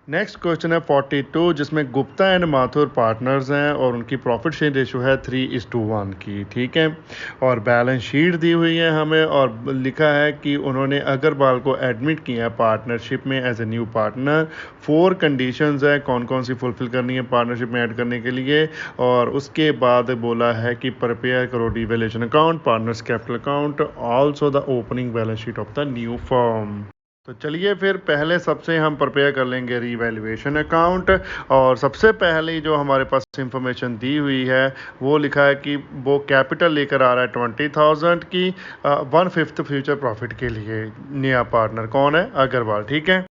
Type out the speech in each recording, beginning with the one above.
Next question है 42, जिसमें Gupta and Mathur partners हैं और उनकी प्रॉफिट शेयर रेशो है 3:1 की। ठीक है, और बैलेंस शीट दी हुई है हमें और लिखा है कि उन्होंने अग्रवाल को एडमिट किया है पार्टनरशिप में as a new partner. 4 conditions है कौन कौन सी फुलफिल करनी है पार्टनरशिप में ऐड करने के लिए, और उसके बाद बोला है कि प्रिपेयर करो revaluation account, partners capital account, also the opening balance sheet of the new firm. तो चलिए फिर पहले सबसे हम प्रिपेयर कर लेंगे रीवैल्यूएशन अकाउंट। और सबसे पहले जो हमारे पास इंफॉर्मेशन दी हुई है वो लिखा है कि वो कैपिटल लेकर आ रहा है 20,000 की 1/5 फ्यूचर प्रॉफिट के लिए। नया पार्टनर कौन है? अग्रवाल। ठीक है,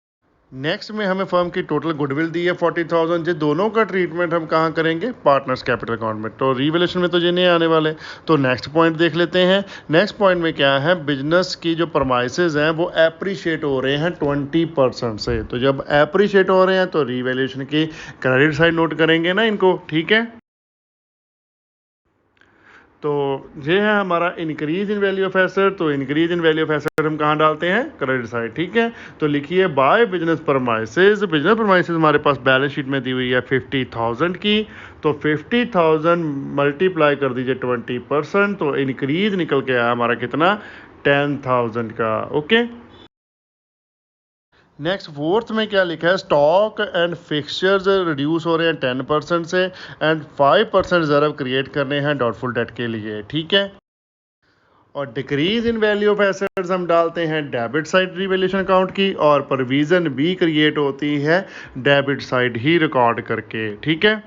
नेक्स्ट में हमें फर्म की टोटल गुडविल दी है 40,000। ये दोनों का ट्रीटमेंट हम कहाँ करेंगे? पार्टनर्स कैपिटल अकाउंट में। तो रिवैल्यूएशन में तो ये नहीं आने वाले। तो नेक्स्ट पॉइंट देख लेते हैं। नेक्स्ट पॉइंट में क्या है? बिजनेस की जो परमाइसेज हैं वो एप्रिशिएट हो रहे हैं 20% से। तो जब एप्रिशिएट हो रहे हैं तो रिवैल्यूएशन की क्रेडिट साइड नोट करेंगे ना इनको। ठीक है, तो ये है हमारा increase in value of asset. तो increase in value of asset हम कहाँ डालते हैं? Credit side. ठीक है, तो लिखिए by business premises. Business premises हमारे पास बैलेंस शीट में दी हुई है 50,000 की। तो 50,000 मल्टीप्लाई कर दीजिए 20%, तो इंक्रीज निकल के आया हमारा कितना? 10,000 का। ओके, नेक्स्ट फोर्थ में क्या लिखा है? स्टॉक एंड फिक्सचर्स रिड्यूस हो रहे हैं 10% से एंड 5% रिजर्व क्रिएट करने हैं डाउटफुल डेट के लिए। ठीक है, और decrease in value of assets हम डालते हैं डेबिट साइड रिवैल्यूएशन अकाउंट की, और प्रोविजन भी क्रिएट होती है डेबिट साइड ही रिकॉर्ड करके। ठीक है,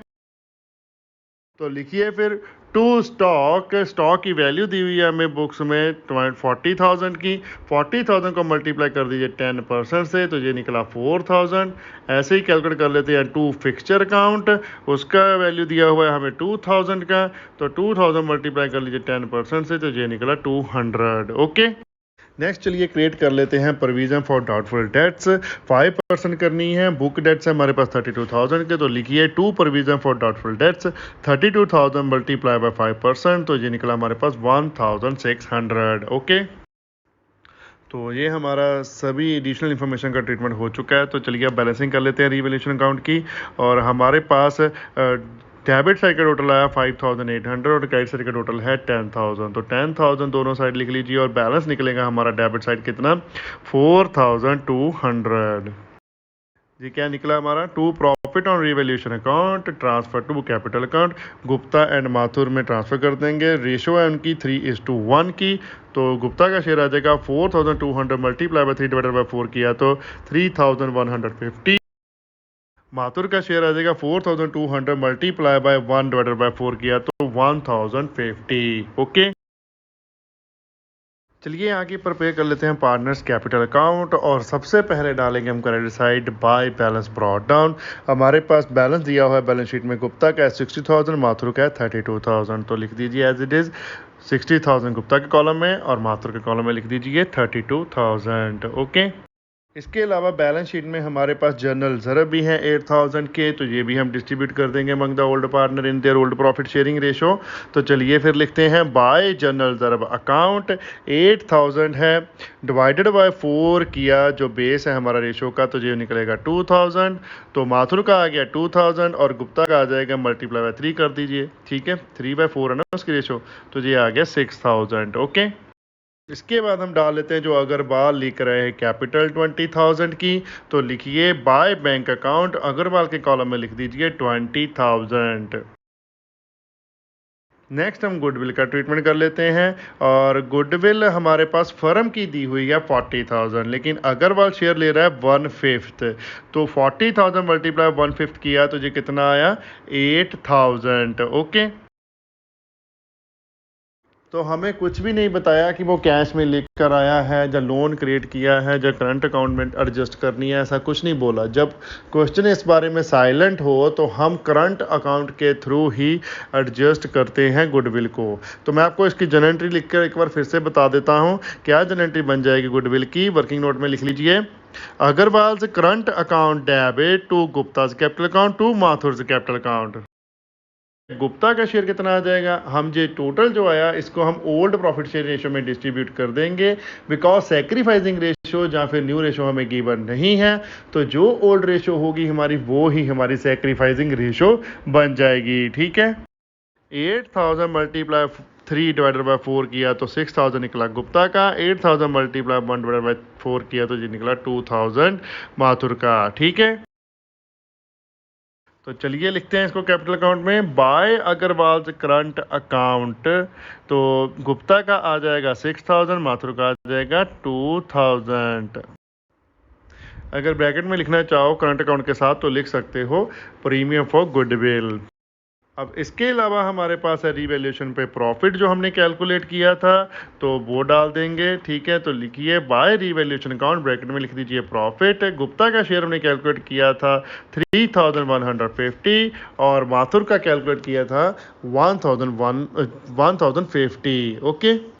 तो लिखिए फिर टू स्टॉक। स्टॉक की वैल्यू दी हुई है हमें बुक्स में 40,000 की। 40,000 को मल्टीप्लाई कर दीजिए 10% से, तो ये निकला 4,000। ऐसे ही कैलकुलेट कर लेते हैं टू फिक्सचर अकाउंट। उसका वैल्यू दिया हुआ है हमें 2,000 का। तो 2,000 मल्टीप्लाई कर लीजिए 10% से, तो ये निकला 200। ओके, नेक्स्ट चलिए क्रिएट कर लेते हैं प्रोविजन फॉर डाउटफुल डेट्स। 5% करनी है। बुक डेट्स है हमारे पास 32,000 के। तो लिखिए to provision for doubtful debts. 32,000 multiply by 5%, तो ये निकला हमारे पास 1,600। ओके, तो ये हमारा सभी एडिशनल इन्फॉर्मेशन का ट्रीटमेंट हो चुका है। तो चलिए अब बैलेंसिंग कर लेते हैं रिवैल्यूएशन अकाउंट की। और हमारे पास डेबिट साइड का टोटल आया 5,800 और क्रेडिट साइड का टोटल है 10,000। तो 10,000 दोनों साइड लिख लीजिए और बैलेंस निकलेगा हमारा डेबिट साइड कितना? 4,200। ये क्या निकला हमारा? To profit on revaluation account transfer to capital account. Gupta and Mathur में ट्रांसफर कर देंगे। रेशो है उनकी 3:1 की। तो गुप्ता का शेयर आ जाएगा 4,200 मल्टीप्लाई बाय 3/4 किया तो 3,150। माथुर का शेयर आ जाएगा 4,200 मल्टीप्लाई बाय 1/4 किया तो 1,050। ओके, चलिए आगे प्रिपेयर कर लेते हैं पार्टनर्स कैपिटल अकाउंट। और सबसे पहले डालेंगे हम credit side by balance brought down. हमारे पास बैलेंस दिया हुआ है बैलेंस शीट में गुप्ता का है 60,000, माथुर का है 32,000। तो लिख दीजिए एज इट इज़ 60,000 गुप्ता के कॉलम में और माथुर के कॉलम में लिख दीजिए 32,000। ओके, इसके अलावा बैलेंस शीट में हमारे पास जर्नल रिजर्व भी हैं 8,000 के। तो ये भी हम डिस्ट्रीब्यूट कर देंगे among the old partner in their old profit sharing ratio. तो चलिए फिर लिखते हैं बाय जर्नल रिजर्व अकाउंट 8,000 है डिवाइडेड बाय 4 किया जो बेस है हमारा रेशो का, तो ये निकलेगा 2,000। तो माथुर का आ गया 2,000 और गुप्ता का आ जाएगा मल्टीप्लाई बाय 3 कर दीजिए। ठीक है, 3/4 है ना उसकी रेशो, तो ये आ गया 6,000। ओके, इसके बाद हम डाल लेते हैं जो अग्रवाल लिख रहे हैं कैपिटल 20,000 की। तो लिखिए बाय बैंक अकाउंट, अग्रवाल के कॉलम में लिख दीजिए 20,000। नेक्स्ट हम गुडविल का ट्रीटमेंट कर लेते हैं। और गुडविल हमारे पास फर्म की दी हुई है 40,000, लेकिन अग्रवाल शेयर ले रहा है 1/5। तो 40,000 मल्टीप्लाई 1/5 किया तो ये कितना आया? 8,000। ओके, तो हमें कुछ भी नहीं बताया कि वो कैश में लेकर आया है या लोन क्रिएट किया है या करंट अकाउंट में एडजस्ट करनी है, ऐसा कुछ नहीं बोला। जब क्वेश्चन इस बारे में साइलेंट हो तो हम करंट अकाउंट के थ्रू ही एडजस्ट करते हैं गुडविल को। तो मैं आपको इसकी जनरेंट्री लिख कर एक बार फिर से बता देता हूँ। क्या जनरेंट्री बन जाएगी गुडविल की? वर्किंग नोट में लिख लीजिए Agarwal current account debit to Gupta's capital account to Mathur capital account. Gupta का शेयर कितना आ जाएगा, हम जो टोटल जो आया इसको हम ओल्ड प्रॉफिट शेयर रेशो में डिस्ट्रीब्यूट कर देंगे, बिकॉज सेक्रीफाइसिंग रेशो या फिर न्यू रेशो हमें गिवन नहीं है, तो जो ओल्ड रेशो होगी हमारी वो ही हमारी सेक्रीफाइसिंग रेशो बन जाएगी। ठीक है, 8000 मल्टीप्लाई 3 डिवाइडेड बाय 4 किया तो 6000 निकला गुप्ता का, 8000 मल्टीप्लाई 1 डिवाइडेड बाय 4 किया तो ये निकला 2000 माथुर का। ठीक है, तो चलिए लिखते हैं इसको कैपिटल अकाउंट में। बाय अग्रवाल करंट अकाउंट, तो गुप्ता का आ जाएगा 6000, माथुर का आ जाएगा 2000। अगर ब्रैकेट में लिखना चाहो करंट अकाउंट के साथ तो लिख सकते हो प्रीमियम फॉर गुडविल। अब इसके अलावा हमारे पास है रीवैल्यूएशन पे प्रॉफिट जो हमने कैलकुलेट किया था, तो वो डाल देंगे। ठीक है, तो लिखिए बाय रीवैल्यूएशन अकाउंट, ब्रैकेट में लिख दीजिए प्रॉफिट। गुप्ता का शेयर हमने कैलकुलेट किया था 3150 और माथुर का कैलकुलेट किया था 1050। ओके,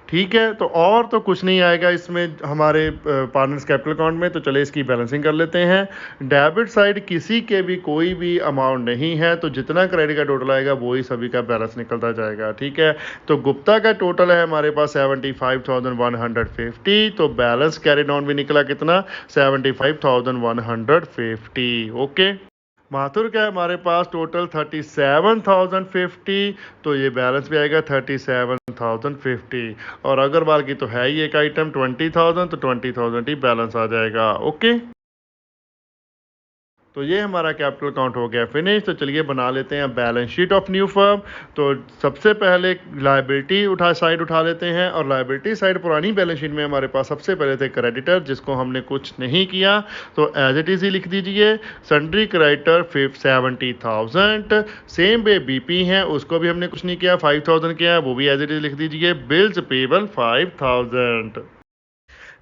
ठीक है, तो और तो कुछ नहीं आएगा इसमें हमारे पार्टनर्स कैपिटल अकाउंट में। तो चले इसकी बैलेंसिंग कर लेते हैं। डेबिट साइड किसी के भी कोई भी अमाउंट नहीं है, तो जितना क्रेडिट का टोटल आएगा वही सभी का बैलेंस निकलता जाएगा। ठीक है, तो गुप्ता का टोटल है हमारे पास 75,150, तो बैलेंस कैरी डाउन भी निकला कितना 75,150। ओके, माथुर का हमारे पास टोटल 37,050, तो ये बैलेंस भी आएगा 37,050। और अग्रवाल की तो है ही एक आइटम 20,000, तो 20,000 ही बैलेंस आ जाएगा। ओके, तो ये हमारा कैपिटल अकाउंट हो गया फिनिश। तो चलिए बना लेते हैं balance sheet of new firm. तो सबसे पहले लायबिलिटी साइड उठा लेते हैं, और लायबिलिटी साइड पुरानी बैलेंस शीट में हमारे पास सबसे पहले थे क्रेडिटर, जिसको हमने कुछ नहीं किया, तो एज इट इज ही लिख दीजिए। Sundry creditor 70,000, same way BP है उसको भी हमने कुछ नहीं किया, 5,000 किया है, वो भी एज इट इज लिख दीजिए। Bills payable 5,000।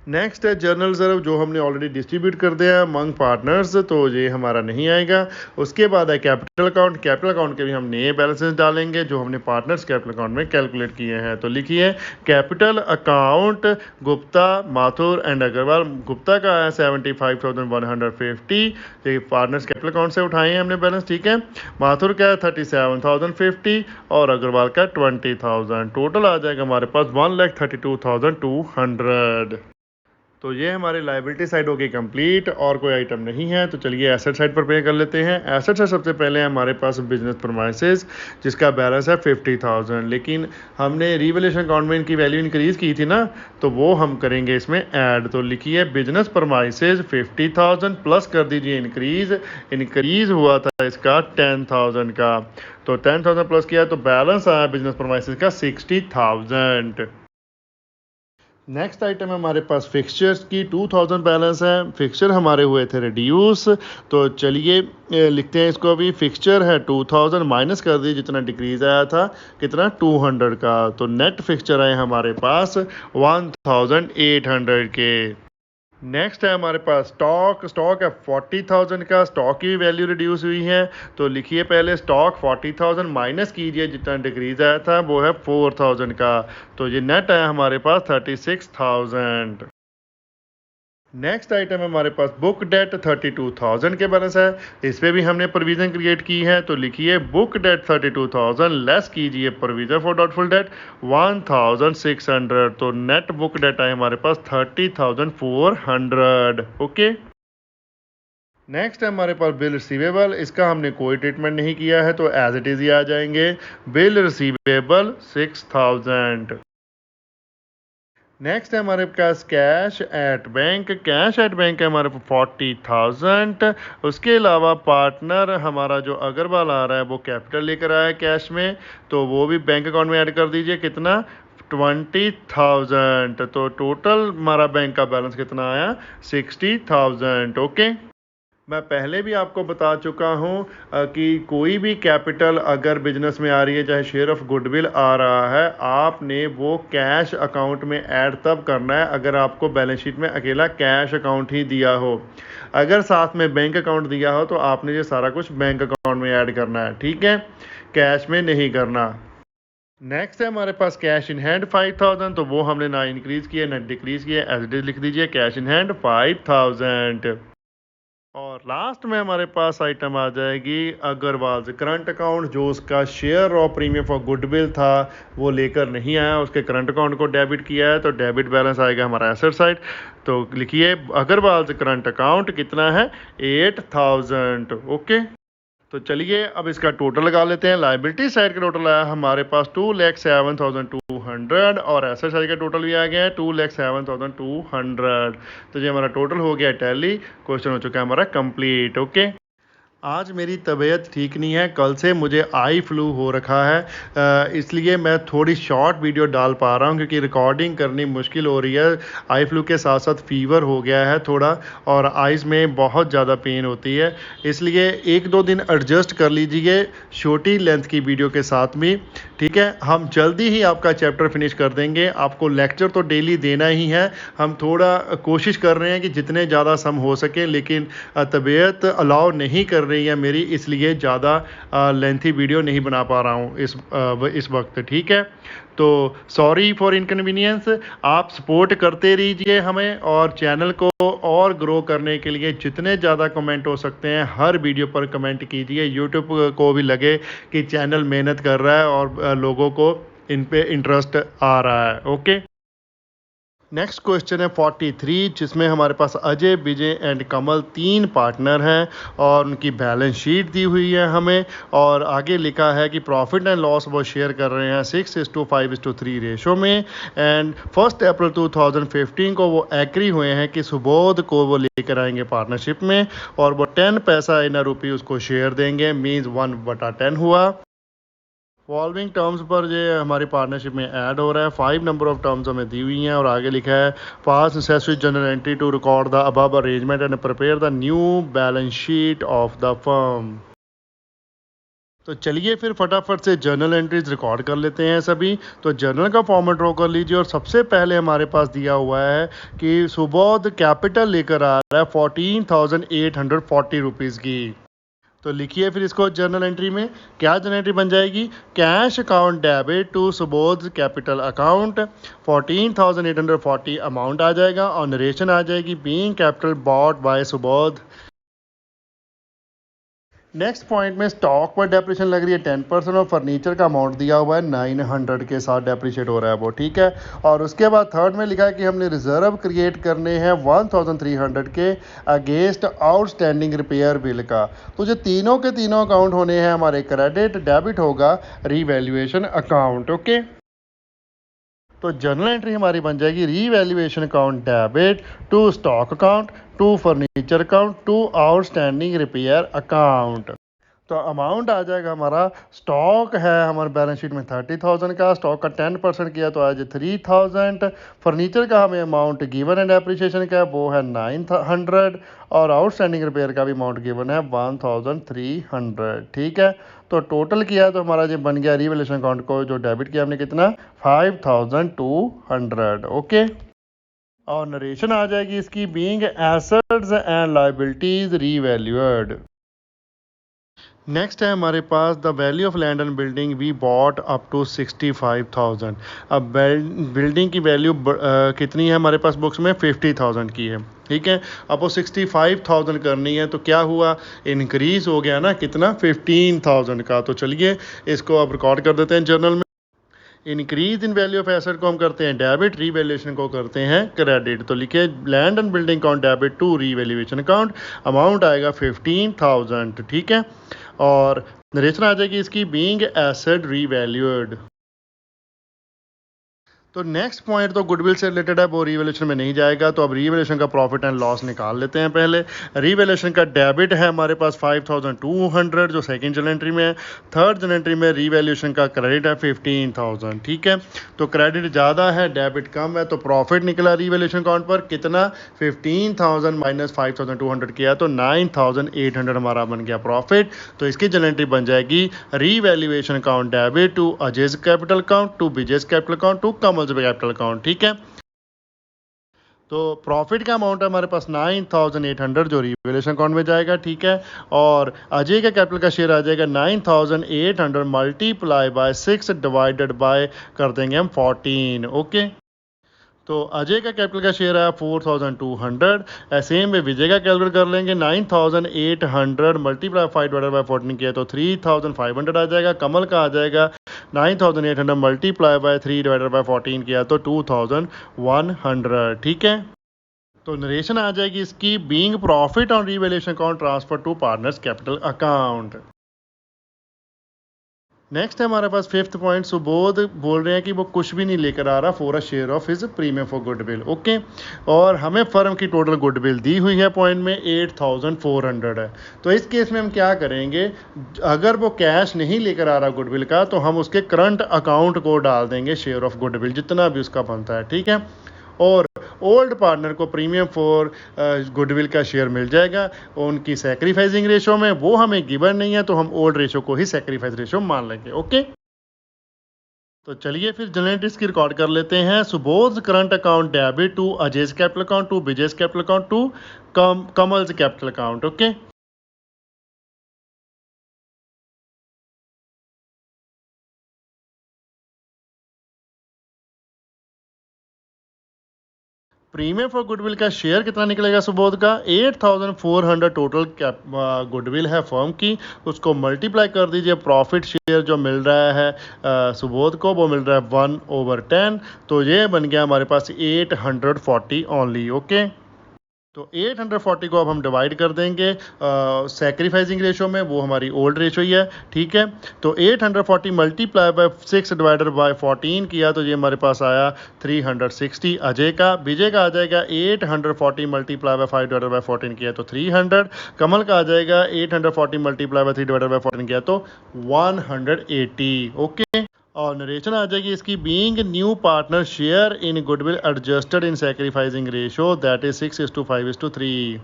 नेक्स्ट है जर्नल रिजर्व, जो हमने ऑलरेडी डिस्ट्रीब्यूट कर दिया अमंग पार्टनर्स, तो ये हमारा नहीं आएगा। उसके बाद है कैपिटल अकाउंट। कैपिटल अकाउंट के भी हम नए बैलेंसेस डालेंगे जो हमने पार्टनर्स कैपिटल अकाउंट में कैलकुलेट किए हैं। तो लिखिए capital account Gupta, Mathur and Agarwal. Gupta का है 75,150, ये पार्टनर्स कैपिटल अकाउंट से उठाए हैं हमने बैलेंस। ठीक है, माथुर का है 37,050 और अग्रवाल का 20,000। टोटल आ जाएगा हमारे पास 1,32,200। तो ये हमारी लायबिलिटी साइड होगी कंप्लीट, और कोई आइटम नहीं है। तो चलिए एसेट साइड पर पे कर लेते हैं। एसेट से सबसे पहले हमारे पास बिजनेस प्रमाइसेस, जिसका बैलेंस है 50,000, लेकिन हमने रीवैल्यूएशन अकाउंट में इनकी वैल्यू इंक्रीज़ की थी ना, तो वो हम करेंगे इसमें ऐड। तो लिखिए बिजनेस प्रमाइसेस 50,000 प्लस कर दीजिए इंक्रीज़ हुआ था इसका 10,000 का, तो 10,000 प्लस किया तो बैलेंस आया बिजनेस प्रमाइसेस का 60,000। नेक्स्ट आइटम हमारे पास फिक्सचर्स की 2000 बैलेंस है। फिक्सचर हमारे हुए थे रिड्यूस, तो चलिए लिखते हैं इसको अभी। फिक्सचर है 2000, माइनस कर दिए जितना डिक्रीज आया था कितना 200 का, तो नेट फिक्सचर आए हमारे पास 1800 के। नेक्स्ट है हमारे पास स्टॉक है 40,000 का, स्टॉक की वैल्यू रिड्यूस हुई है, तो लिखिए पहले स्टॉक 40,000 माइनस कीजिए जितना डिक्रीज आया था वो है 4,000 का, तो ये नेट है हमारे पास 36,000। नेक्स्ट आइटम हमारे पास बुक डेट 32,000 के बैलेंस है, इस पर भी हमने प्रोविजन क्रिएट की है, तो लिखिए बुक डेट 32,000 लेस कीजिए प्रोविजन फॉर डाउटफुल डेट 1,600, तो नेट बुक डेट है हमारे पास 30,400। ओके, नेक्स्ट है हमारे पास बिल रिसीवेबल, इसका हमने कोई ट्रीटमेंट नहीं किया है, तो एज इट इज ही आ जाएंगे। Bill receivable 6,000। नेक्स्ट है हमारे पास cash at bank. Cash at bank है हमारे पास 40,000। उसके अलावा पार्टनर हमारा जो अग्रवाल आ रहा है वो कैपिटल लेकर आया है कैश में, तो वो भी बैंक अकाउंट में ऐड कर दीजिए कितना 20,000, तो टोटल हमारा बैंक का बैलेंस कितना आया 60,000। ओके, मैं पहले भी आपको बता चुका हूँ कि कोई भी कैपिटल अगर बिजनेस में आ रही है, चाहे शेयर ऑफ गुडविल आ रहा है, आपने वो कैश अकाउंट में ऐड तब करना है अगर आपको बैलेंस शीट में अकेला कैश अकाउंट ही दिया हो। अगर साथ में बैंक अकाउंट दिया हो तो आपने ये सारा कुछ बैंक अकाउंट में ऐड करना है, ठीक है, कैश में नहीं करना। नेक्स्ट है हमारे पास कैश इन हैंड 5,000, तो वो हमने ना इंक्रीज किया ना डिक्रीज किया, एज इट इज लिख दीजिए कैश इन हैंड 5,000। और लास्ट में हमारे पास आइटम आ जाएगी अग्रवाल करंट अकाउंट, जो उसका share of premium for goodwill था वो लेकर नहीं आया, उसके करंट अकाउंट को डेबिट किया है, तो डेबिट बैलेंस आएगा हमारा एसेट साइड। तो लिखिए अग्रवाल करंट अकाउंट कितना है, 8000। ओके, तो चलिए अब इसका टोटल लगा लेते हैं। लाइबिलिटी साइड का टोटल आया हमारे पास 2,07,200 और एसेट साइड का टोटल भी आ गया है 2,07,200। तो ये हमारा टोटल हो गया टैली। क्वेश्चन हो चुका है हमारा कंप्लीट। ओके, आज मेरी तबीयत ठीक नहीं है, कल से मुझे आई फ्लू हो रखा है, इसलिए मैं थोड़ी शॉर्ट वीडियो डाल पा रहा हूँ क्योंकि रिकॉर्डिंग करनी मुश्किल हो रही है। आई फ्लू के साथ साथ फीवर हो गया है थोड़ा, और आइज़ में बहुत ज़्यादा पेन होती है, इसलिए 1-2 दिन एडजस्ट कर लीजिए छोटी लेंथ की वीडियो के साथ भी। ठीक है, हम जल्दी ही आपका चैप्टर फिनिश कर देंगे। आपको लेक्चर तो डेली देना ही है, हम थोड़ा कोशिश कर रहे हैं कि जितने ज़्यादा सम हो सके, लेकिन तबीयत अलाउ नहीं कर रही है मेरी, इसलिए ज़्यादा लेंथी वीडियो नहीं बना पा रहा हूँ इस वक्त। ठीक है, तो सॉरी फॉर इनकन्वीनियंस। आप सपोर्ट करते रहिए हमें, और चैनल को और ग्रो करने के लिए जितने ज़्यादा कमेंट हो सकते हैं हर वीडियो पर कमेंट कीजिए। यूट्यूब को भी लगे कि चैनल मेहनत कर रहा है और लोगों को इन पे इंटरेस्ट आ रहा है। ओके, नेक्स्ट क्वेश्चन है 43, जिसमें हमारे पास अजय, विजय एंड कमल 3 पार्टनर हैं और उनकी बैलेंस शीट दी हुई है हमें, और आगे लिखा है कि प्रॉफिट एंड लॉस वो शेयर कर रहे हैं 6:5:3 रेशो में। एंड 1 अप्रैल 2015 को वो एग्री हुए हैं कि सुबोध को वो लेकर आएंगे पार्टनरशिप में, और वो 10 पैसा इन रुपी उसको शेयर देंगे, मीन्स 1/10 हुआ। फॉलोइंग टर्म्स पर ये हमारी पार्टनरशिप में ऐड हो रहा है। 5 नंबर ऑफ टर्म्स हमें दी हुई हैं, और आगे लिखा है pass necessary general entry to record the above arrangement and prepare the new balance sheet of the firm. तो चलिए फिर फटाफट से जर्नल एंट्रीज रिकॉर्ड कर लेते हैं सभी। तो जर्नल का फॉर्मेट ड्रॉ कर लीजिए, और सबसे पहले हमारे पास दिया हुआ है कि सुबोध कैपिटल लेकर आ रहा है 14,840 रुपीज़ की। तो लिखिए फिर इसको जर्नल एंट्री में। क्या जर्नल एंट्री बन जाएगी, cash account debit to Subodh capital account 14,840 amount आ जाएगा, और नरेशन आ जाएगी being capital bought by Subodh. Next point में स्टॉक पर डेप्रिशिएशन लग रही है 10%, और फर्नीचर का अमाउंट दिया हुआ है 900 के साथ डेप्रिशिएट हो रहा है वो। ठीक है, और उसके बाद थर्ड में लिखा है कि हमने रिजर्व क्रिएट करने हैं 1300 के अगेंस्ट आउटस्टैंडिंग रिपेयर बिल का। तो जो तीनों के तीनों अकाउंट होने हैं हमारे क्रेडिट, डेबिट होगा रीवैल्यूएशन अकाउंट। ओके, तो जर्नल एंट्री हमारी बन जाएगी revaluation account debit to stock account to furniture account to outstanding repair account. तो अमाउंट आ जाएगा हमारा, स्टॉक है हमारे बैलेंस शीट में 30,000 का, स्टॉक का 10% किया तो आज 3,000। फर्नीचर का हमें अमाउंट गिवन एंड एप्रिसिएशन का वो है 900, और आउटस्टैंडिंग रिपेयर का भी अमाउंट गिवन है 1,300। ठीक है, तो टोटल किया तो हमारा जो बन गया रिवैल्यूएशन अकाउंट को जो डेबिट किया हमने कितना 5,200। ओके, और नरेशन आ जाएगी इसकी being assets and liabilities revalued. Next है हमारे पास the value of land and building we bought up to 65,000। अब बिल्डिंग की वैल्यू कितनी है हमारे पास बुक्स में 50,000 की है। ठीक है, अब वो 65,000 करनी है, तो क्या हुआ, इंक्रीज हो गया ना कितना 15,000 का। तो चलिए इसको अब रिकॉर्ड कर देते हैं जर्नल में। Increase in value of asset को हम करते हैं डेबिट, रीवैल्यूएशन को करते हैं क्रेडिट। तो लिखिए land and building account debit to revaluation account, amount आएगा 15,000। ठीक है, और नरेशन आ जाएगी इसकी बीइंग एसेट रीवैल्यूड। तो नेक्स्ट पॉइंट तो गुडविल से रिलेटेड है, वो रीवैल्यूएशन में नहीं जाएगा। तो अब रीवैल्यूएशन का प्रॉफिट एंड लॉस निकाल लेते हैं पहले। रीवैल्यूएशन का डेबिट है हमारे पास 5,200 जो सेकंड जर्नल एंट्री में है। थर्ड जर्नल एंट्री में रीवैल्यूएशन का क्रेडिट है 15,000। ठीक है, तो क्रेडिट ज़्यादा है डेबिट कम है, तो प्रॉफिट निकला रीवैल्यूएशन अकाउंट पर कितना 15,000 माइनस 5,200 किया तो 9,800 हमारा बन गया प्रॉफिट। तो इसकी जर्नल एंट्री बन जाएगी revaluation account debit to Ajay's capital account to Vijay's capital account to Kamal capital account. ठीक है, तो प्रॉफिट का अमाउंट है हमारे पास 9,800 जो रिवैल्यूएशन अकाउंट में जाएगा। ठीक है, और अजय का कैपिटल का शेयर आ जाएगा 9,800 मल्टीप्लाई बाय 6 डिवाइडेड बाय कर देंगे हम 14। ओके, तो अजय का कैपिटल का शेयर है 4200। सेम वे विजय का कैलकुलेट कर लेंगे, 9800 मल्टीप्लाई 5 डिवाइडेड बाय 14 किया तो 3500 आ जाएगा। कमल का आ जाएगा 9800 मल्टीप्लाई बाय 3 डिवाइडेड बाय 14 किया तो 2100। ठीक है, तो नरेशन आ जाएगी इसकी, being profit on revaluation account transfer to partners capital account. Next है हमारे पास फिफ्थ पॉइंट, सुबोध बोल रहे हैं कि वो कुछ भी नहीं लेकर आ रहा for a share of his premium for goodwill. Okay, और हमें फर्म की टोटल गुडविल दी हुई है पॉइंट में 8400 है। तो इस केस में हम क्या करेंगे, अगर वो कैश नहीं लेकर आ रहा गुडविल का तो हम उसके करंट अकाउंट को डाल देंगे शेयर ऑफ गुडविल जितना भी उसका बनता है। ठीक है, और ओल्ड पार्टनर को प्रीमियम फॉर गुडविल का शेयर मिल जाएगा उनकी सैक्रिफाइसिंग रेशो में, वो हमें गिवन नहीं है तो हम ओल्ड रेशो को ही सैक्रिफाइस रेशो मान लेंगे। ओके, तो चलिए फिर जनरल एंट्रीज की रिकॉर्ड कर लेते हैं। Subodh current account debit to Ajay's capital account to Vijay's capital account to Kamal's capital account. Okay, premium for goodwill का शेयर कितना निकलेगा सुबोध का, 8400 टोटल गुडविल है फर्म की, उसको मल्टीप्लाई कर दीजिए, प्रॉफिट शेयर जो मिल रहा है सुबोध को वो मिल रहा है 1/10, तो ये बन गया हमारे पास 840 ओनली। ओके, तो 840 को अब हम डिवाइड कर देंगे सैक्रिफाइसिंग रेशो में, वो हमारी ओल्ड रेशो ही है। ठीक है, तो 840 मल्टीप्लाई बाय 6 डिवाइडेड बाय 14 किया तो ये हमारे पास आया 360 अजय का। विजय का आ जाएगा 840 मल्टीप्लाई बाय 5 डिवाइडेड बाय 14 किया तो 300। कमल का आ जाएगा 840 मल्टीप्लाई बाय 3 डिवाइडेड बाय 14 किया तो 180। ओके, और नरेशन आ जाएगी इसकी, being new partner share in goodwill adjusted in sacrificing ratio that is 6:5:3।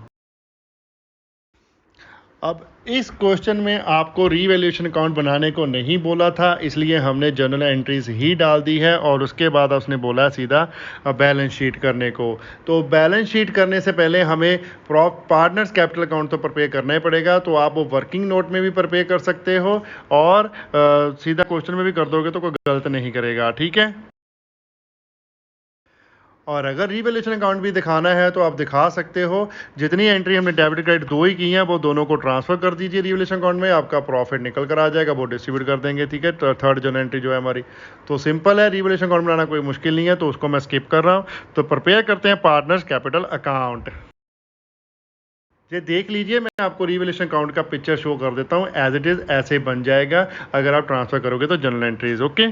अब इस क्वेश्चन में आपको रीवैल्यूएशन अकाउंट बनाने को नहीं बोला था, इसलिए हमने जर्नल एंट्रीज ही डाल दी है और उसके बाद उसने बोला सीधा बैलेंस शीट करने को। तो बैलेंस शीट करने से पहले हमें पार्टनर्स कैपिटल अकाउंट तो प्रिपेयर करना ही पड़ेगा, तो आप वो वर्किंग नोट में भी प्रिपेयर कर सकते हो और सीधा क्वेश्चन में भी कर दोगे तो कोई गलत नहीं करेगा। ठीक है, और अगर रीवैल्यूएशन अकाउंट भी दिखाना है तो आप दिखा सकते हो, जितनी एंट्री हमने डेबिट क्रेडिट दो ही की हैं वो दोनों को ट्रांसफर कर दीजिए रीवैल्यूएशन अकाउंट में, आपका प्रॉफिट निकल कर आ जाएगा, वो डिस्ट्रीब्यूट कर देंगे। ठीक है, थर्ड जनरल एंट्री जो है हमारी, तो सिंपल है, रीवैल्यूएशन अकाउंट बनाना कोई मुश्किल नहीं है, तो उसको मैं स्किप कर रहा हूँ। तो प्रिपेयर करते हैं पार्टनर्स कैपिटल अकाउंट। ये देख लीजिए, मैं आपको रीवैल्यूएशन अकाउंट का पिक्चर शो कर देता हूँ, एज इट इज ऐसे बन जाएगा अगर आप ट्रांसफर करोगे तो जनरल एंट्रीज। ओके,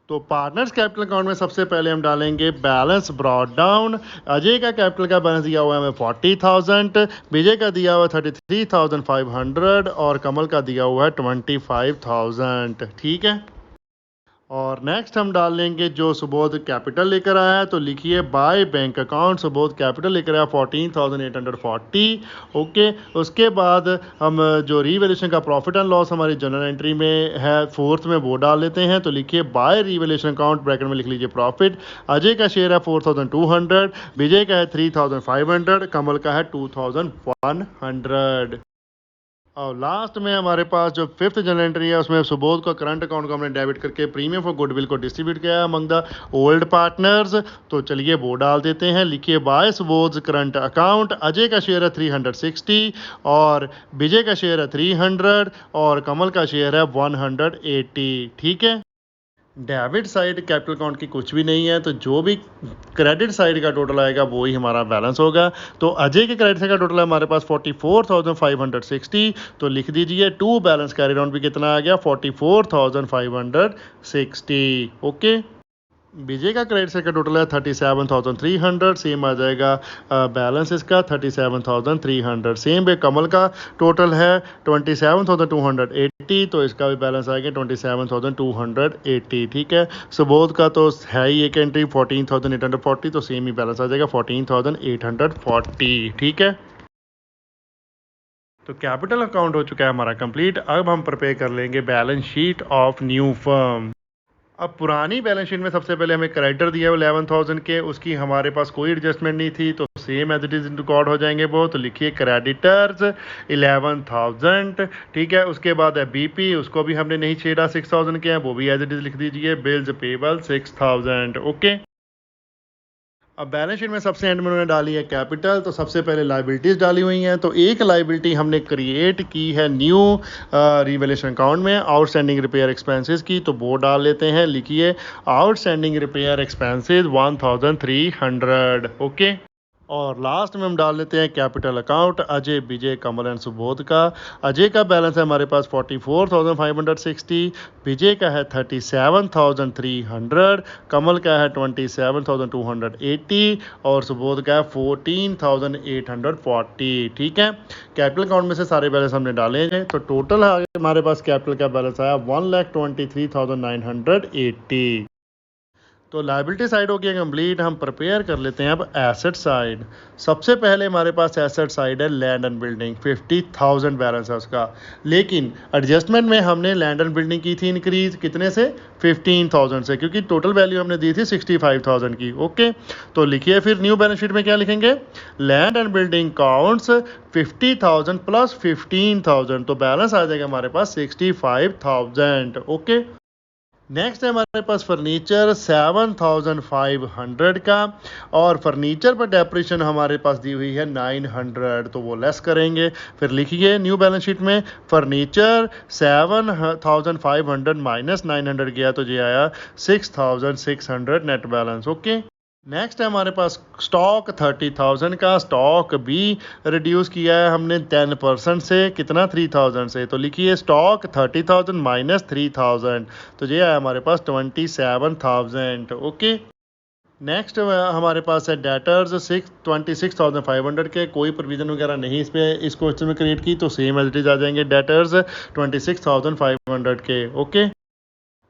तो पार्टनर्स कैपिटल अकाउंट में सबसे पहले हम डालेंगे बैलेंस ब्रॉट डाउन। अजय का कैपिटल का बैलेंस दिया हुआ है हमें 40,000, विजय का दिया हुआ है 33,500 और कमल का दिया हुआ है 25,000। ठीक है, और नेक्स्ट हम डाल लेंगे जो सुबोध कैपिटल लेकर आया है, तो लिखिए by bank account Subodh capital लेकर आया 14,840। ओके, उसके बाद हम जो रीवैल्यूएशन का प्रॉफिट एंड लॉस हमारी जनरल एंट्री में है फोर्थ में वो डाल लेते हैं, तो लिखिए बाय रीवैल्यूएशन अकाउंट, ब्रैकेट में लिख लीजिए प्रॉफिट। अजय का शेयर है 4,200, विजय का है 3,500, कमल का है 2,100। और लास्ट में हमारे पास जो फिफ्थ जनरल एंट्री है उसमें सुबोध का करंट अकाउंट को हमने डेबिट करके प्रीमियम फॉर गुडविल को डिस्ट्रीब्यूट किया है अमंग द ओल्ड पार्टनर्स, तो चलिए वो डाल देते हैं। लिखिए by Subodh current account, Ajay का शेयर है 360 और विजय का शेयर है 300 और कमल का शेयर है 180। ठीक है, डेबिट साइड कैपिटल अकाउंट की कुछ भी नहीं है, तो जो भी क्रेडिट साइड का टोटल आएगा वो ही हमारा बैलेंस होगा। तो अजय के क्रेडिट साइड का टोटल है हमारे पास 44,560, तो लिख दीजिए टू बैलेंस कैरी अराउंड भी कितना आ गया 44,560। ओके, विजय का क्रेडिट साइड का टोटल है 37,300, सेम आ जाएगा बैलेंस इसका 37,300। सेम वे कमल का टोटल है 27,280, तो इसका भी बैलेंस आएगा 27,280। ठीक है, सुबोध का तो है ही एक एंट्री 14,840, तो सेम ही बैलेंस आ जाएगा 14,840। ठीक है, तो कैपिटल अकाउंट हो चुका है हमारा कंप्लीट। अब हम प्रिपेयर कर लेंगे balance sheet of new firm. अब पुरानी बैलेंस शीट में सबसे पहले हमें क्रेडिटर दिया है 11,000 के, उसकी हमारे पास कोई एडजस्टमेंट नहीं थी, तो same as it is record हो जाएंगे वो। तो लिखिए क्रेडिटर्स 11,000, ठीक है। उसके बाद है बीपी, उसको भी हमने नहीं छेड़ा, 6,000 के हैं, वो भी एज इट इज लिख दीजिए। Bills payable 6,000, okay. अब बैलेंस शीट में सबसे एंड में उन्होंने डाली है कैपिटल, तो सबसे पहले लाइबिलिटीज़ डाली हुई हैं। तो एक लाइबिलिटी हमने क्रिएट की है न्यू रिवैल्यूएशन अकाउंट में, आउटस्टैंडिंग रिपेयर एक्सपेंसेस की, तो वो डाल लेते हैं। लिखिए आउटस्टैंडिंग रिपेयर एक्सपेंसेस 1,300, ओके। और लास्ट में हम डाल लेते हैं capital account Ajay, Vijay, Kamal and Subodh का। अजय का बैलेंस है हमारे पास 44,560, विजय का है 37,300, कमल का है 27,280 और सुबोध का है 14,840, ठीक है। कैपिटल अकाउंट में से सारे बैलेंस हमने डाले हैं, तो टोटल हमारे पास कैपिटल का बैलेंस आया 1,23,980। तो लाइबिलिटी साइड हो गया कंप्लीट। हम प्रिपेयर कर लेते हैं अब एसेट साइड। सबसे पहले हमारे पास एसेट साइड है लैंड एंड बिल्डिंग, 50,000 बैलेंस है उसका। लेकिन एडजस्टमेंट में हमने लैंड एंड बिल्डिंग की थी इंक्रीज कितने से, 15,000 से, क्योंकि टोटल वैल्यू हमने दी थी 65,000 की, ओके। तो लिखिए फिर न्यू बैलेंस शीट में क्या लिखेंगे, land and building counts 50,000 plus 15,000, तो बैलेंस आ जाएगा हमारे पास 65,000, ओके। नेक्स्ट है हमारे पास फर्नीचर 7,500 का, और फर्नीचर पर डेप्रिशन हमारे पास दी हुई है 900, तो वो लेस करेंगे। फिर लिखिए न्यू बैलेंस शीट में फर्नीचर 7,500 माइनस 900 गया, तो ये आया 6,600 नेट बैलेंस, ओके। नेक्स्ट है हमारे पास स्टॉक 30,000 का, स्टॉक भी रिड्यूस किया है हमने 10% से, कितना 3,000 से। तो लिखिए स्टॉक 30,000 माइनस 3,000, तो ये है हमारे पास 27,000, ओके। नेक्स्ट हमारे पास है डेटर्स 26,500 के, कोई प्रोविजन वगैरह नहीं इस पे इस क्वेश्चन में क्रिएट की, तो सेम एज इट इज आ जाएंगे डेटर्स 26,500 के, ओके।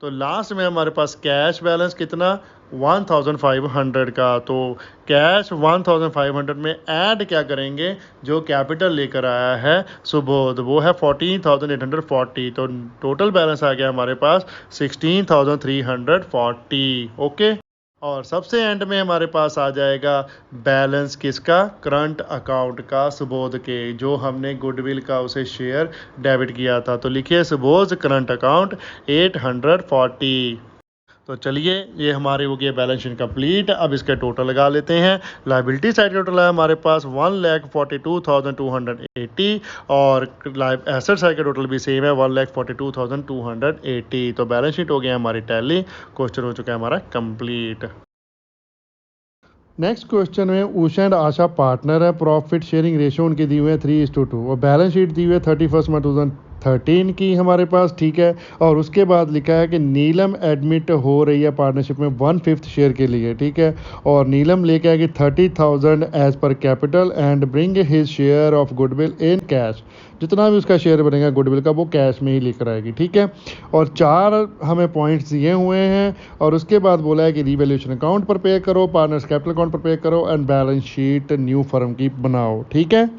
तो लास्ट में हमारे पास कैश बैलेंस कितना 1,500 का, तो कैश 1,500 में ऐड क्या करेंगे, जो कैपिटल लेकर आया है सुबोध, वो है 14,840, तो टोटल बैलेंस आ गया हमारे पास 16,340, ओके। और सबसे एंड में हमारे पास आ जाएगा बैलेंस किसका, करंट अकाउंट का सुबोध के, जो हमने गुडविल का उसे शेयर डेबिट किया था। तो लिखिए सुबोध करंट अकाउंट 840। तो चलिए ये हमारी हो गई बैलेंस शीट कंप्लीट। अब इसके टोटल लगा लेते हैं। लाइबिलिटी साइड का टोटल है हमारे पास 1,42,280 और एसेट साइड का टोटल भी सेम है 1,42,280। तो बैलेंस शीट हो गया हमारी टैली, क्वेश्चन हो चुका है हमारा कंप्लीट। नेक्स्ट क्वेश्चन में उषा एंड आशा पार्टनर है, प्रॉफिट शेयरिंग रेशियो उनकी दी हुई है 3:2 और बैलेंस शीट दी हुई है 31 मार्च 2013 की हमारे पास, ठीक है। और उसके बाद लिखा है कि नीलम एडमिट हो रही है पार्टनरशिप में 1/5 शेयर के लिए, ठीक है। और नीलम लेके आएगी 30,000 as per capital and bring his share of goodwill in cash, जितना भी उसका शेयर बनेगा गुडविल का वो कैश में ही लेकर आएगी, ठीक है। और 4 हमें पॉइंट्स दिए हुए हैं और उसके बाद बोला है कि रिवैल्यूएशन अकाउंट पर पे करो, पार्टनर्स कैपिटल अकाउंट पर पे करो and balance sheet new firm की बनाओ, ठीक है।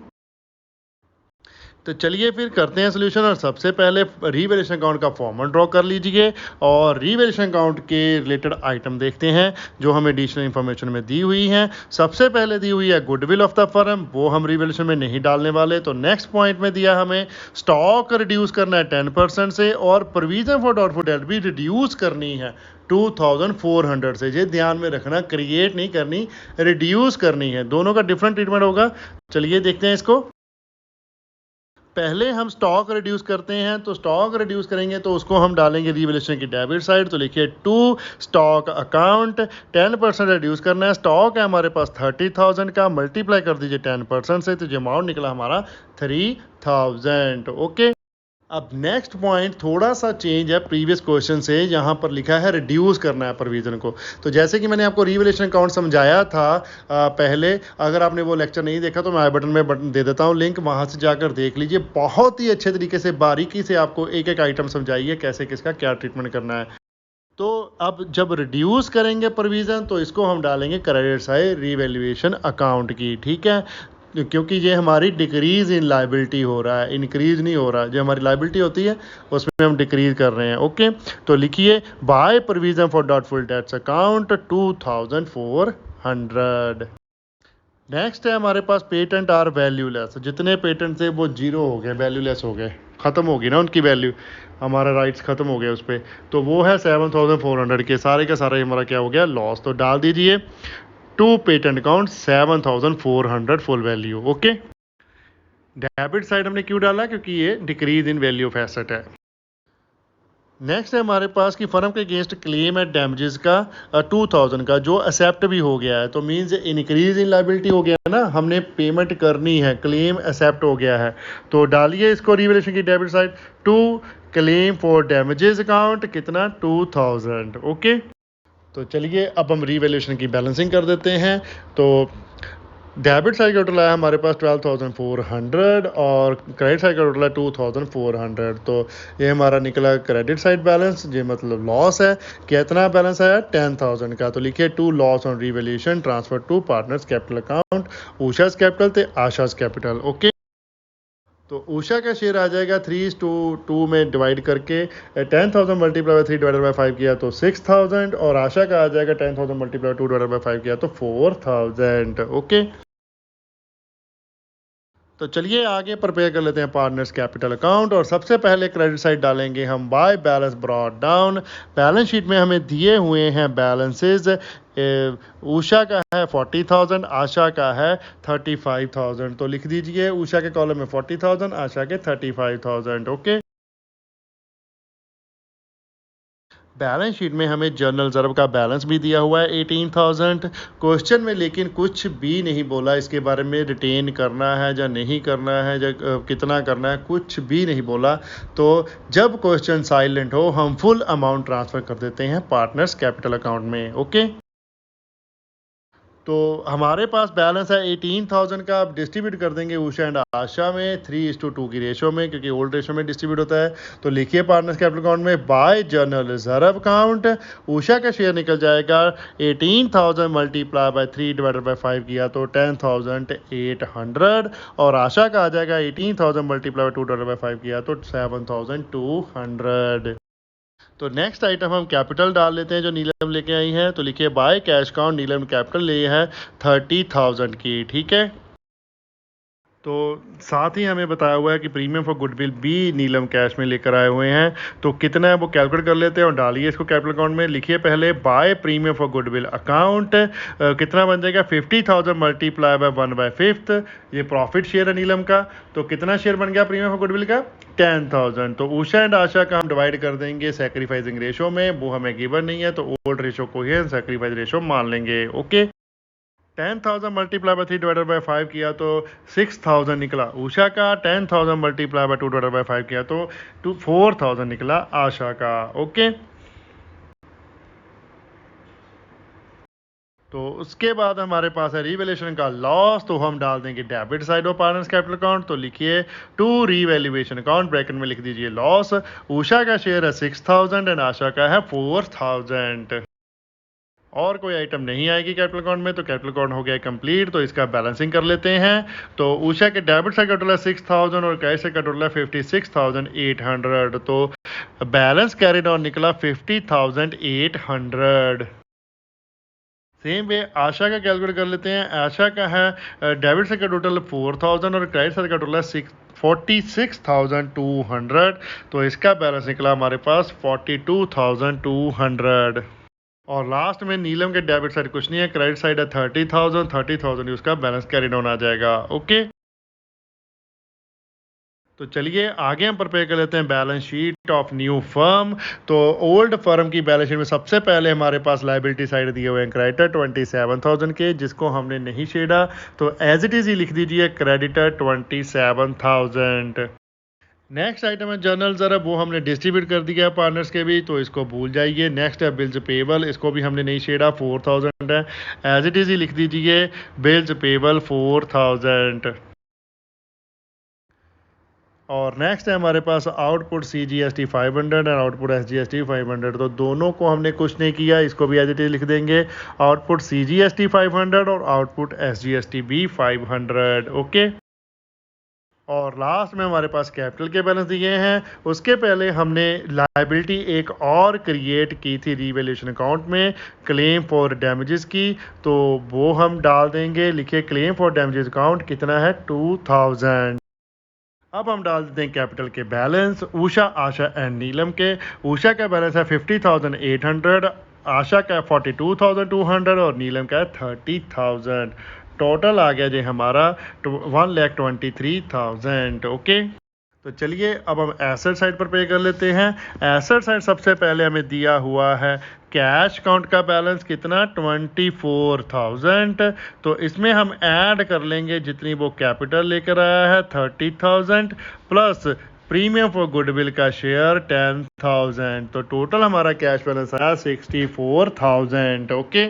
तो चलिए फिर करते हैं सोल्यूशन। और सबसे पहले रिवैल्यूएशन अकाउंट का फॉर्मेट ड्रॉ कर लीजिए और रिवैल्यूएशन अकाउंट के रिलेटेड आइटम देखते हैं जो हमें एडिशनल इन्फॉर्मेशन में दी हुई हैं। सबसे पहले दी हुई है गुडविल ऑफ द फर्म, वो हम रिवैल्यूएशन में नहीं डालने वाले। तो नेक्स्ट पॉइंट में दिया हमें स्टॉक रिड्यूस करना है 10% से और प्रोविजन फॉर डाउटफुल डेट भी रिड्यूस करनी है 2,400 से। ये ध्यान में रखना, क्रिएट नहीं करनी, रिड्यूस करनी है, दोनों का डिफरेंट ट्रीटमेंट होगा। चलिए देखते हैं इसको। पहले हम स्टॉक रिड्यूस करते हैं, तो स्टॉक रिड्यूस करेंगे तो उसको हम डालेंगे रिवैल्यूएशन की डेबिट साइड। तो लिखिए टू स्टॉक अकाउंट 10% रिड्यूस करना है। स्टॉक है हमारे पास 30,000 का, मल्टीप्लाई कर दीजिए 10% से, तो जो अमाउंट निकला हमारा 3,000, ओके। अब नेक्स्ट पॉइंट थोड़ा सा चेंज है प्रीवियस क्वेश्चन से, यहाँ पर लिखा है रिड्यूस करना है प्रोविजन को। तो जैसे कि मैंने आपको रिवैल्यूएशन अकाउंट समझाया था पहले, अगर आपने वो लेक्चर नहीं देखा तो मैं आई बटन में दे देता हूँ लिंक, वहाँ से जाकर देख लीजिए। बहुत ही अच्छे तरीके से बारीकी से आपको एक एक आइटम समझाइए कैसे किसका क्या ट्रीटमेंट करना है। तो अब जब रिड्यूस करेंगे प्रोविजन तो इसको हम डालेंगे क्रेडिट साइड रिवैल्यूएशन अकाउंट की, ठीक है। क्योंकि ये हमारी डिक्रीज इन लाइबिलिटी हो रहा है, इंक्रीज नहीं हो रहा। जो हमारी लाइबिलिटी होती है उसमें हम डिक्रीज कर रहे हैं। ओके, तो लिखिए by provision for doubtful dates account 2400। Next है हमारे पास पेटेंट आर वैल्यूलेस। जितने पेटेंट थे वो जीरो हो गए, वैल्यूलेस हो गए, ख़त्म हो गई ना उनकी वैल्यू, हमारा राइट्स ख़त्म हो गए उस पर। तो वो है 7400 के, सारे का सारा हमारा क्या हो गया, लॉस। तो डाल दीजिए to patent account 7400 full value. Okay, debit side हमने क्यों डाला, क्योंकि ये decrease in value of asset है। नेक्स्ट है हमारे पास कि फर्म के अगेंस्ट क्लेम एट डैमेजेस का 2000 का जो एक्सेप्ट भी हो गया है, तो मींस इंक्रीज इन लाइबिलिटी हो गया है ना, हमने पेमेंट करनी है, क्लेम एक्सेप्ट हो गया है। तो डालिए इसको रिवैल्यूएशन की debit side to claim for damages account कितना 2000। ओके, तो चलिए अब हम रिवैल्यूएशन की बैलेंसिंग कर देते हैं। तो डेबिट साइड का टोटल है हमारे पास 12,400 और क्रेडिट साइड का टोटल है 2,400। तो ये हमारा निकला क्रेडिट साइड बैलेंस, ये मतलब लॉस है। कितना बैलेंस आया 10,000 का। तो लिखिए to loss on revaluation transfer to partners capital account Usha's capital ते आशा's कैपिटल। ओके, तो ऊषा का शेयर आ जाएगा 3:2 में डिवाइड करके 10,000 मल्टीप्लाई बाय 3 डिवाइडेड बाय 5 किया तो 6,000, और आशा का आ जाएगा 10,000 मल्टीप्लाई 2 डिवाइडेड बाय 5 किया तो 4,000। ओके, तो चलिए आगे प्रिपेयर कर लेते हैं पार्टनर्स कैपिटल अकाउंट। और सबसे पहले क्रेडिट साइड डालेंगे हम by balance brought down. Balance sheet में हमें दिए हुए हैं बैलेंसेज, ऊषा का है 40,000, आशा का है 35,000। तो लिख दीजिए ऊषा के कॉलम में 40,000, आशा के 35,000। ओके, बैलेंस शीट में हमें जर्नल रिजर्व का बैलेंस भी दिया हुआ है 18,000 क्वेश्चन में, लेकिन कुछ भी नहीं बोला इसके बारे में, रिटेन करना है या नहीं करना है या कितना करना है, कुछ भी नहीं बोला। तो जब क्वेश्चन साइलेंट हो हम फुल अमाउंट ट्रांसफ़र कर देते हैं पार्टनर्स कैपिटल अकाउंट में। ओके, तो हमारे पास बैलेंस है 18,000 का, आप डिस्ट्रीब्यूट कर देंगे ऊषा एंड आशा में 3:2 की रेशो में, क्योंकि ओल्ड रेशो में डिस्ट्रीब्यूट होता है। तो लिखिए पार्टनर्स कैपिटल अकाउंट में by journal reserve account Usha का शेयर निकल जाएगा 18,000 मल्टीप्लाई बाय 3 डिवाइडेड बाय 5 किया तो 10,800, और आशा का आ जाएगा 18,000 मल्टीप्लाई बाय 2 डिवाइडेड बाय 5 किया तो 7,200। तो नेक्स्ट आइटम हम कैपिटल डाल लेते हैं जो नीलम लेके आई है। तो लिखिए by cash account Neelam capital ले है 30,000 की। ठीक है, तो साथ ही हमें बताया हुआ है कि प्रीमियम फॉर गुडविल भी नीलम कैश में लेकर आए हुए हैं। तो कितना है वो कैलकुलेट कर लेते हैं और डालिए इसको कैपिटल अकाउंट में। लिखिए पहले by premium for goodwill account कितना बन जाएगा 50,000 मल्टीप्लाई बाय 1/5, ये प्रॉफिट शेयर है नीलम का। तो कितना शेयर बन गया प्रीमियम फॉर गुडविल का 10,000। तो ऊषा एंड आशा का हम डिवाइड कर देंगे सैक्रिफाइसिंग रेशो में, वो हमें गिवन नहीं है तो ओल्ड रेशो को ही सैक्रिफाइस रेशो मान लेंगे। Okay, 10,000 multiply by 3 divided by 5 किया तो 6,000 निकला ऊषा का, 10,000 मल्टीप्लाई बाय 2 डिवाइडेड बाय 5 किया तो 4,000 निकला आशा का। ओके, तो उसके बाद हमारे पास है रिवैल्यूएशन का लॉस, तो हम डाल देंगे debit side of partners capital account. तो लिखिए टू रिवैल्यूएशन अकाउंट ब्रैकेट में लिख दीजिए लॉस। ऊषा का शेयर है 6,000 एंड आशा का है 4,000। और कोई आइटम नहीं आएगी कैपिटल अकाउंट में, तो कैपिटल अकाउंट हो गया कंप्लीट। तो इसका बैलेंसिंग कर लेते हैं। तो ऊषा के डेबिट साइड का टोटल है 6,000 और कैश साइड का टोटल है 56,800। तो बैलेंस कैरिड ऑन निकला 50,800। सेम वे आशा का कैलकुलेट कर लेते हैं। आशा का है डेबिट साइड का टोटल 4,000 और क्रेडिट साइड का टोटल है 46,200। तो इसका बैलेंस निकला हमारे पास 42,200। और लास्ट में नीलम के डेबिट साइड कुछ नहीं है, क्रेडिट साइड है 30,000 उसका बैलेंस कैरी डाउन आ जाएगा। ओके, तो चलिए आगे हम प्रिपेयर कर लेते हैं balance sheet of new firm. तो ओल्ड फर्म की बैलेंस शीट में सबसे पहले हमारे पास लाइबिलिटी साइड दिए हुए हैं क्रेडिटर 27,000 के, जिसको हमने नहीं शेड़ा। तो एज इट इज़ ही लिख दीजिए क्रेडिटर 27,000। नेक्स्ट आइटम है जर्नल रिजर्व, वो हमने डिस्ट्रीब्यूट कर दिया है पार्टनर्स के भी, तो इसको भूल जाइए। नेक्स्ट है बिल्स पेबल, इसको भी हमने नहीं शेड़ा, 4,000 है, एज इट इज़ ही लिख दीजिए बिल्स पेबल 4,000। और नेक्स्ट है हमारे पास आउटपुट CGST 500 और आउटपुट SGST 500। तो दोनों को हमने कुछ नहीं किया, इसको भी एज इट इज लिख देंगे, आउटपुट CGST 500 और आउटपुट SGST भी 500। ओके। और लास्ट में हमारे पास कैपिटल के बैलेंस दिए हैं। उसके पहले हमने लायबिलिटी एक और क्रिएट की थी रीवैल्यूएशन अकाउंट में, क्लेम फॉर डैमेजेस की, तो वो हम डाल देंगे। लिखिए क्लेम फॉर डैमेजेस अकाउंट कितना है, 2000। अब हम डाल देते हैं कैपिटल के बैलेंस उषा, आशा एंड नीलम के। उषा का बैलेंस है 50,800, आशा का 42,200 और नीलम का 30,000। टोटल आ गया जी हमारा 1,23,000। ओके। तो चलिए अब हम एसेट साइड पर पे कर लेते हैं। एसेट साइड सबसे पहले हमें दिया हुआ है कैश अकाउंट का बैलेंस कितना, 24,000। तो इसमें हम ऐड कर लेंगे जितनी वो कैपिटल लेकर आया है 30,000 प्लस प्रीमियम फॉर गुडविल का शेयर 10,000। तो टोटल हमारा कैश बैलेंस आया 64,000। ओके।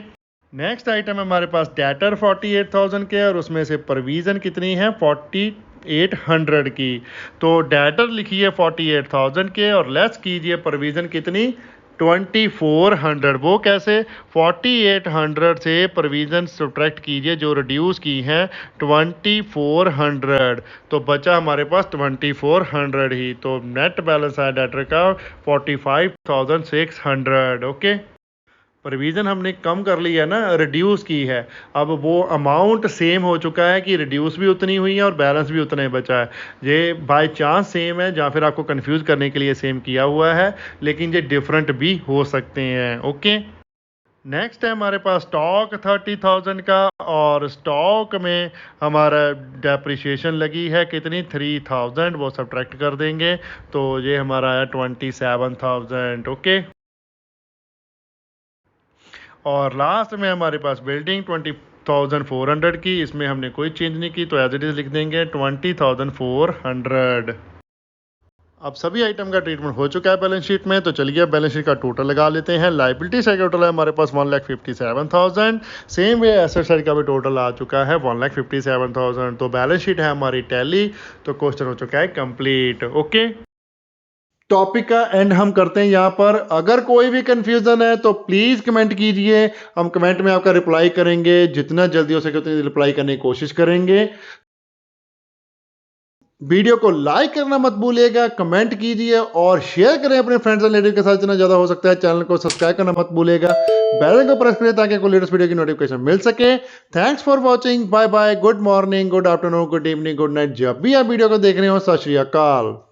नेक्स्ट आइटम हमारे पास डेटर 48,000 के और उसमें से प्रोविज़न कितनी है 4800 की। तो डेटर लिखिए 48,000 के और लेस कीजिए प्रोविज़न कितनी 2400। वो कैसे, 4800 से प्रोविज़न सब्ट्रैक्ट कीजिए जो रिड्यूस की हैं 2400, तो बचा हमारे पास 2400 ही। तो नेट बैलेंस है डेटर का 45,600। ओके। प्रोविज़न हमने कम कर ली है ना, रिड्यूस की है। अब वो अमाउंट सेम हो चुका है कि रिड्यूस भी उतनी हुई है और बैलेंस भी उतना ही बचा है। ये बाय चांस सेम है या फिर आपको कंफ्यूज करने के लिए सेम किया हुआ है, लेकिन ये डिफरेंट भी हो सकते हैं। ओके। नेक्स्ट है हमारे पास स्टॉक 30,000 का और स्टॉक में हमारा डेप्रिसिएशन लगी है कितनी 3,000, वो सब्ट्रैक्ट कर देंगे तो ये हमारा है 27,000। ओके। और लास्ट में हमारे पास बिल्डिंग 20,400 की, इसमें हमने कोई चेंज नहीं की तो एज इट इज लिख देंगे 20,400। अब सभी आइटम का ट्रीटमेंट हो चुका है बैलेंस शीट में, तो चलिए बैलेंस शीट का टोटल लगा लेते हैं। लाइबिलिटी साइड का टोटल है हमारे पास 1,57,000। सेम वे एसेट साइड का भी टोटल आ चुका है 1,57,000। तो बैलेंस शीट है हमारी टैली, तो क्वेश्चन हो चुका है कंप्लीट। ओके। टॉपिक का एंड हम करते हैं यहाँ पर। अगर कोई भी कंफ्यूजन है तो प्लीज कमेंट कीजिए, हम कमेंट में आपका रिप्लाई करेंगे, जितना जल्दी हो सके उतनी रिप्लाई करने की कोशिश करेंगे। वीडियो को लाइक करना मत भूलिएगा, कमेंट कीजिए और शेयर करें अपने फ्रेंड्स और रिलेटिव के साथ जितना ज्यादा हो सकता है। चैनल को सब्सक्राइब करना मत भूलिएगा, बेल आइकन को प्रेस करिए ताकि आपको लेटेस्ट वीडियो की नोटिफिकेशन मिल सके। Thanks for watching, bye bye, good morning, good afternoon, good evening, good night, जब भी आप वीडियो को देख रहे हो। सत श्री अकाल।